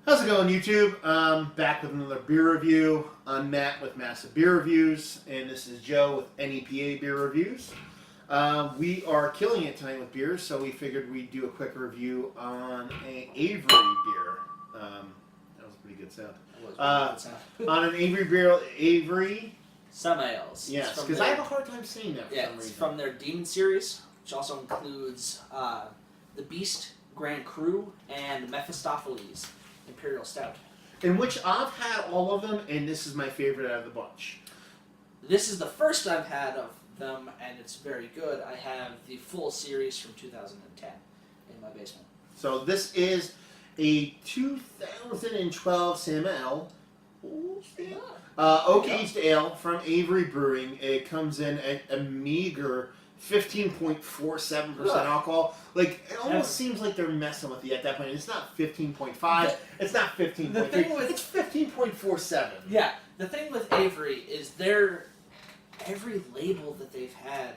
How's it going, YouTube? Back with another beer review. I'm Matt with Massive Beer Reviews, and this is Joe with NEPA Beer Reviews. We are killing it tonight with beers, so we figured we'd do a quick review on an Avery beer. That was a pretty good sound. On an Avery beer, Avery Samaels. Yes, because I have a hard time saying that for some reason. It's from their Demon series, which also includes the Beast, Grand Cru, and Mephistopheles Imperial Stout. In which I've had all of them, and this is my favorite out of the bunch. This is the first I've had of them, and it's very good. I have the full series from 2010 in my basement. So this is a 2012 Samael oak-aged ale from Avery Brewing. It comes in at a meager 15.47% alcohol. Like, it almost seems like they're messing with you at that point. It's not 15.5. It's not 15.3. It's 15.47. Yeah, the thing with Avery is every label that they've had,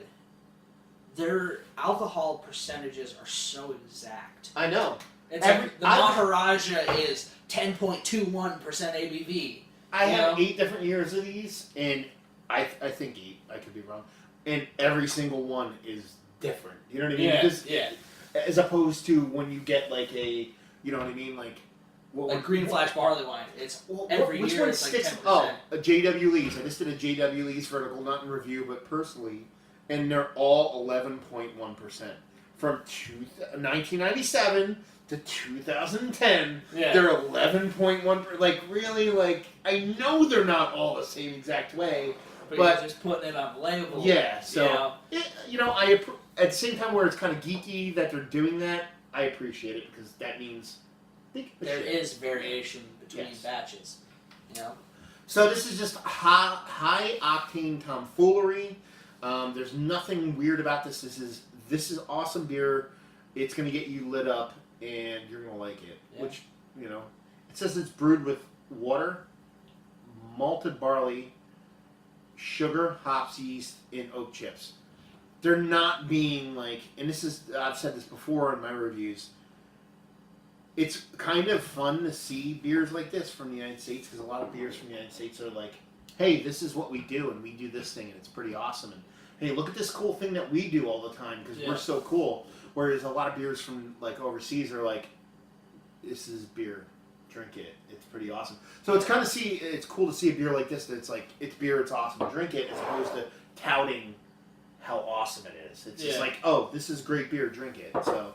their alcohol percentages are so exact. I know. It's like the Maharaja is 10.21% ABV. I have 8 different years of these, and I think 8. I could be wrong. And every single one is different. You know what I mean? Yeah. As opposed to when you get like a, you know what I mean? Like Green Flash Barleywine. It's every which year one it's sticks? like 10%. Oh, a JW Lee's. I just did a JW Lee's vertical, not in review, but personally. And they're all 11.1%. From 1997 to 2010, they're 11.1%. Like, really, like, I know they're not all the same exact way. But you're just putting it on label. Yeah, so, at the same time where it's kind of geeky that they're doing that, I appreciate it because that means there is variation between batches, So this is just high octane tomfoolery. There's nothing weird about this. This is awesome beer. It's gonna get you lit up, and you're gonna like it. Yeah. Which it says it's brewed with water, malted barley, sugar, hops, yeast, and oak chips. They're not being like, and this is, I've said this before in my reviews, it's kind of fun to see beers like this from the United States, because a lot of beers from the United States are like, hey, this is what we do, and we do this thing, and it's pretty awesome, and hey, look at this cool thing that we do all the time, because we're so cool. Whereas a lot of beers from like overseas are like, this is beer. Drink it. It's pretty awesome. So it's cool to see a beer like this that's like, it's beer, it's awesome, drink it, as opposed to touting how awesome it is. It's just like, oh, this is great beer, drink it. So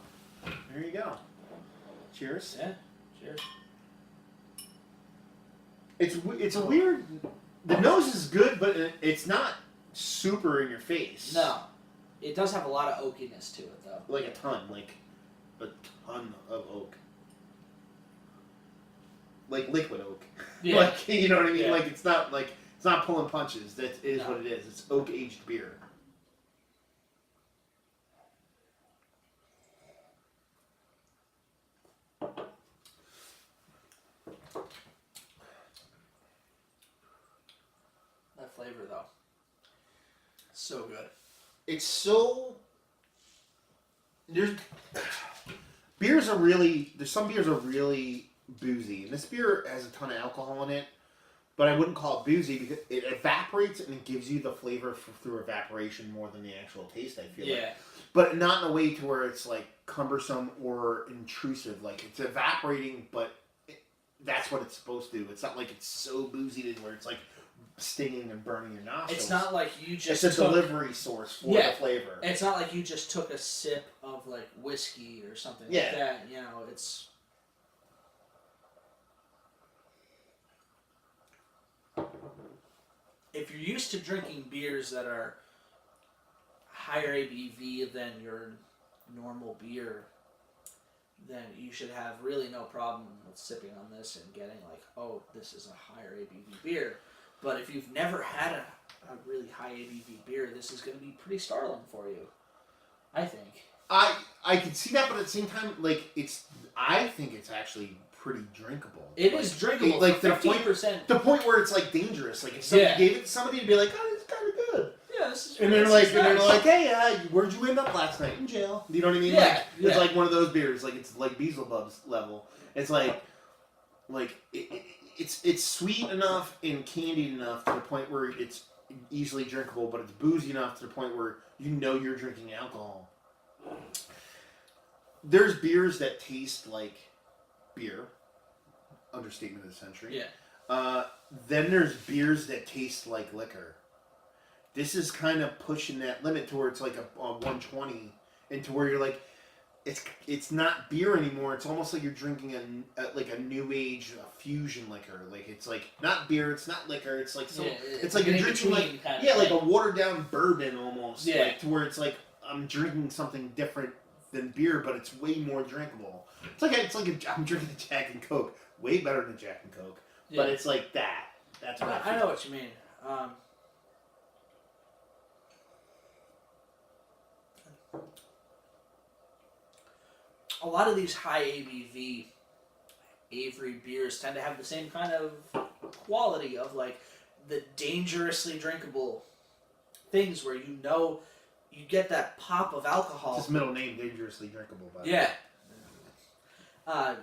there you go. Cheers. Yeah. Cheers. It's a weird. The nose is good, but it's not super in your face. No, it does have a lot of oakiness to it, though. Like a ton of oak. Like liquid oak. Yeah. Like, you know what I mean? Yeah. Like it's not pulling punches. That is what it is. It's oak aged beer. That flavor, though, so good. It's so. There's some beers are really boozy, and this beer has a ton of alcohol in it, but I wouldn't call it boozy because it evaporates and it gives you the flavor through evaporation more than the actual taste, I feel like. But not in a way to where it's like cumbersome or intrusive. Like, it's evaporating, but that's what it's supposed to do. It's not like it's so boozy to where it's like stinging and burning your nostrils. It's not like you just It's a delivery source for the flavor. It's not like you just took a sip of like whiskey or something like that. It's. If you're used to drinking beers that are higher ABV than your normal beer, then you should have really no problem with sipping on this and getting like, oh, this is a higher ABV beer. But if you've never had a really high ABV beer, this is going to be pretty startling for you, I think. I can see that, but at the same time, like, I think it's actually pretty drinkable. It is drinkable. Like, to 15%. The point where it's like dangerous. Like, if somebody gave it to somebody, to be like, oh, it's kind of good. Yeah, this is. And they're like, hey, where'd you end up last night? In jail. You know what I mean? Yeah. It's like one of those beers. Like, it's like Beelzebub's level. It's like, like it's sweet enough and candied enough to the point where it's easily drinkable, but it's boozy enough to the point where you know you're drinking alcohol. There's beers that taste like beer, understatement of the century. Yeah. Then there's beers that taste like liquor. This is kind of pushing that limit to where it's like a 120, into where you're like, it's not beer anymore. It's almost like you're drinking a new age fusion liquor. Like it's like not beer, it's not liquor. It's like it's like you're drinking like like a watered down bourbon almost. Yeah. Like to where it's like I'm drinking something different than beer, but it's way more drinkable. I'm drinking a Jack and Coke, way better than Jack and Coke. Yeah. But it's like that. That's what I know what you mean. A lot of these high ABV Avery beers tend to have the same kind of quality of like the dangerously drinkable things where you know you get that pop of alcohol. It's his middle name, dangerously drinkable. By yeah.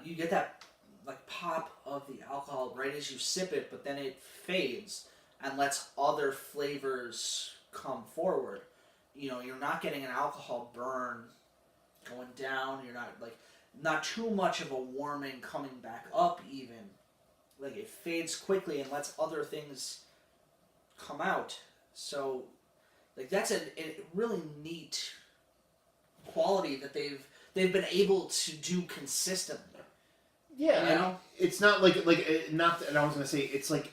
You get that like pop of the alcohol right as you sip it, but then it fades and lets other flavors come forward. You know, you're not getting an alcohol burn going down. You're not too much of a warming coming back up even. Like it fades quickly and lets other things come out. So like that's a really neat quality that they've been able to do consistently. Yeah, you know? It's not like not that I was gonna say it's not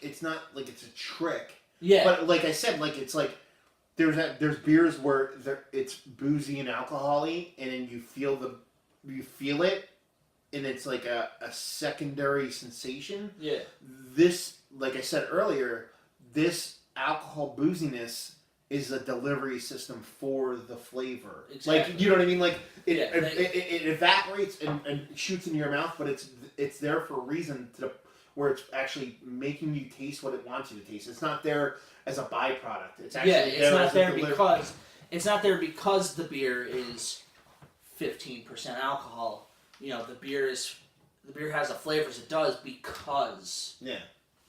like it's a trick. Yeah. But like I said, like it's like there's beers where it's boozy and alcohol-y, and then you feel it, and it's like a secondary sensation. Yeah. This, like I said earlier, this alcohol booziness is a delivery system for the flavor. Exactly. Like, you know what I mean? Like it evaporates and shoots into your mouth, but it's there for a reason where it's actually making you taste what it wants you to taste. It's not there as a byproduct. It's actually it's not there because the beer is 15% alcohol. You know, the beer has the flavors it does because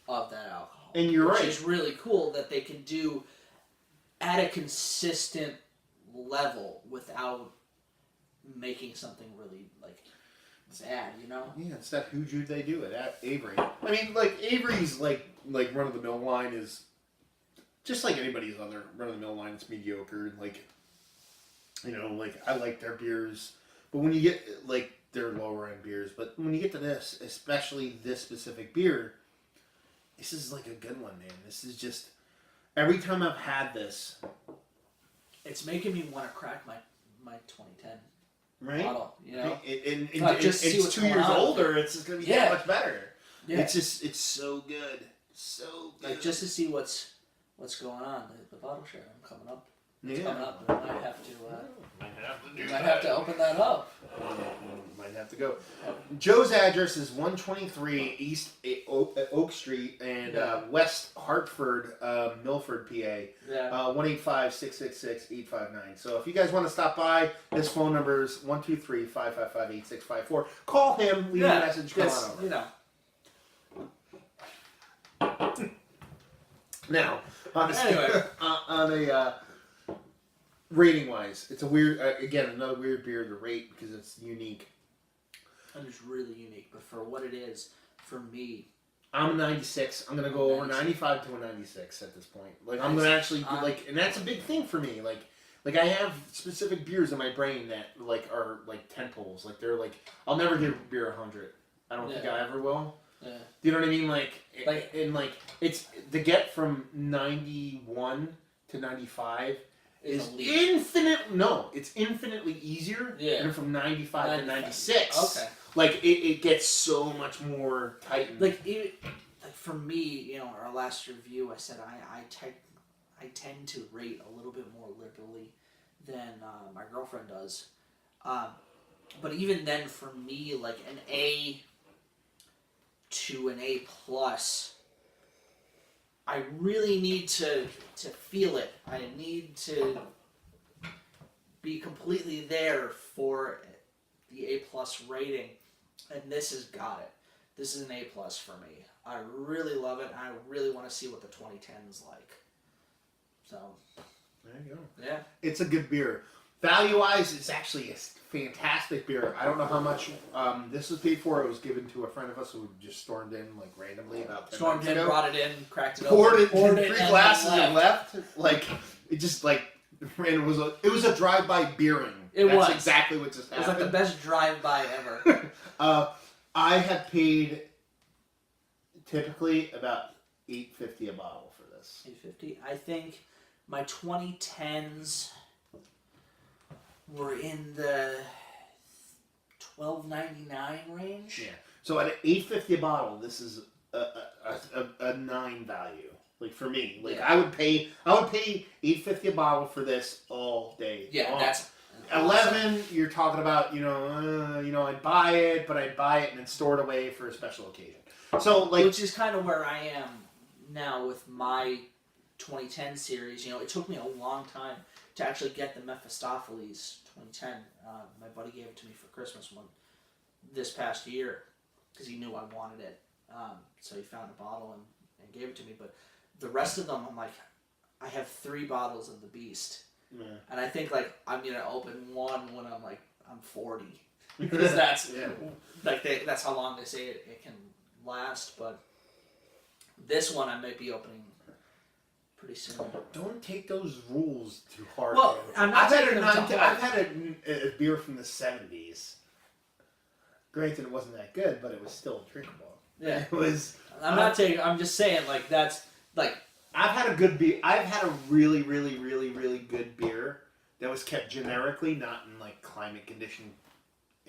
of that alcohol. And you're right. Which is really cool that they can do at a consistent level without making something really like sad, you know? Yeah, it's that hooju they do it at Avery. I mean, like Avery's like run of the mill line is just like anybody's other run of the mill line. It's mediocre. Like, you know, like I like their beers, but when you get like their lower end beers, but when you get to this, especially this specific beer, this is like a good one, man. This is just every time I've had this, it's making me want to crack my 2010 bottle. You know, it's 2 years older. It's just gonna be that much better. Yeah. It's so good, so good. Like just to see what's going on. The bottle share coming up. It's coming up. I might have to open that up. Might have to go. Joe's address is 123 East Oak Street and West Hartford, Milford, PA. Yeah. 1-856-666-859. So if you guys want to stop by, his phone number is 123-555-8654. Call him, leave a message, come on over. You know. Now, on a rating wise, it's a weird, another weird beer to rate because it's unique. And it's really unique, but for what it is, for me, I'm a 96. I'm gonna go over 95 to a 96 at this point. Like I'm gonna actually and that's a big thing for me. Like I have specific beers in my brain that like are like tentpoles. Like they're like I'll never give beer 100. I don't think I ever will. Yeah. Do you know what I mean? Like it's the get from 91 to 95 is infinite. No, it's infinitely easier than from 95 to 96. Okay. Like it gets so much more tightened. Like for me, you know, our last review, I said I tend to rate a little bit more liberally than my girlfriend does. But even then, for me, like an A to an A plus, I really need to feel it. I need to be completely there for the A plus rating, and this has got it. this is an A+ for me. I really love it, and I really want to see what the 2010's like. So, there you go. yeah. It's a good beer. Value-wise, it's actually a fantastic beer. I don't know how much this was paid for. It was given to a friend of us who just stormed in like randomly about 10 minutes ago. Brought it in, cracked it poured open. It, poured in it, 3 glasses and left. Like, it just like, it was a drive-by beering. That's exactly what just happened. It was like the best drive-by ever. I had paid typically about $8.50 a bottle for this. $8.50. I think my 2010s were in the $12.99 range. Yeah. So at $8.50 a bottle, this is a 9 value. Like for me, like I would pay $8.50 a bottle for this all day. Yeah, long. that's 11. Awesome. You're talking about I'd buy it, but I'd buy it and then store it away for a special occasion. So like, which is kind of where I am now with my 2010 series. It took me a long time to actually get the Mephistopheles 2010. My buddy gave it to me for Christmas this past year because he knew I wanted it. So he found a bottle and gave it to me. But the rest of them, I'm like, I have 3 bottles of the Beast. yeah. And I think like I'm gonna open one when I'm 40 because that's that's how long they say it can last. But this one I might be opening pretty soon. Don't take those rules too hard. Well, I'm not taking them too hard. I've had a beer from the 70s. Granted, it wasn't that good, but it was still drinkable. Yeah, it was. I'm just saying like that's like. I've had a good beer. I've had a really, really, really, really good beer that was kept generically, not in like climate conditioned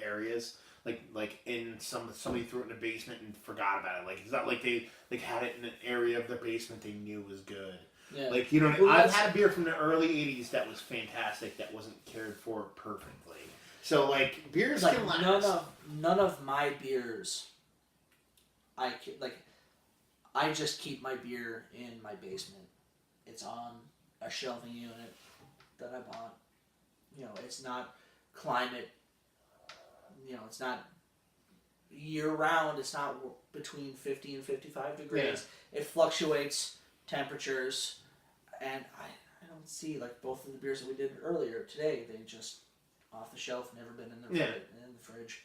areas. Like in somebody threw it in a basement and forgot about it. Like it's not like they had it in an area of their basement they knew was good. Yeah. Like I've had a beer from the early '80s that was fantastic that wasn't cared for perfectly. So like beers can last. None of my beers. I just keep my beer in my basement. It's on a shelving unit that I bought. It's not climate. It's not year round. It's not between 50 and 55 degrees. Yeah. It fluctuates temperatures, and I don't see like both of the beers that we did earlier today. They just off the shelf, never been in the fridge.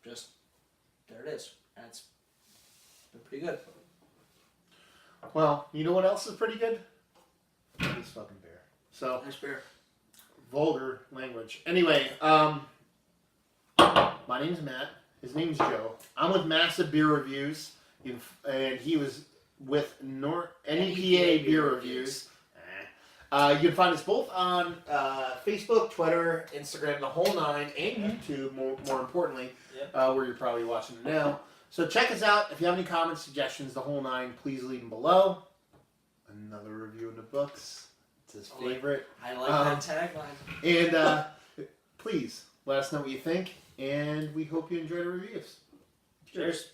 Just there it is, and it's been pretty good. Well, you know what else is pretty good? This fucking beer. So nice beer. Vulgar language. Anyway, my name's Matt. His name's Joe. I'm with Massive Beer Reviews, and he was with NEPA Beer Reviews. You can find us both on Facebook, Twitter, Instagram, the whole 9, and YouTube, more importantly, where you're probably watching it now. So check us out. If you have any comments, suggestions, the whole 9, please leave them below. Another review in the books. It's his favorite. I like that tagline. And please let us know what you think, and we hope you enjoy the reviews. Cheers.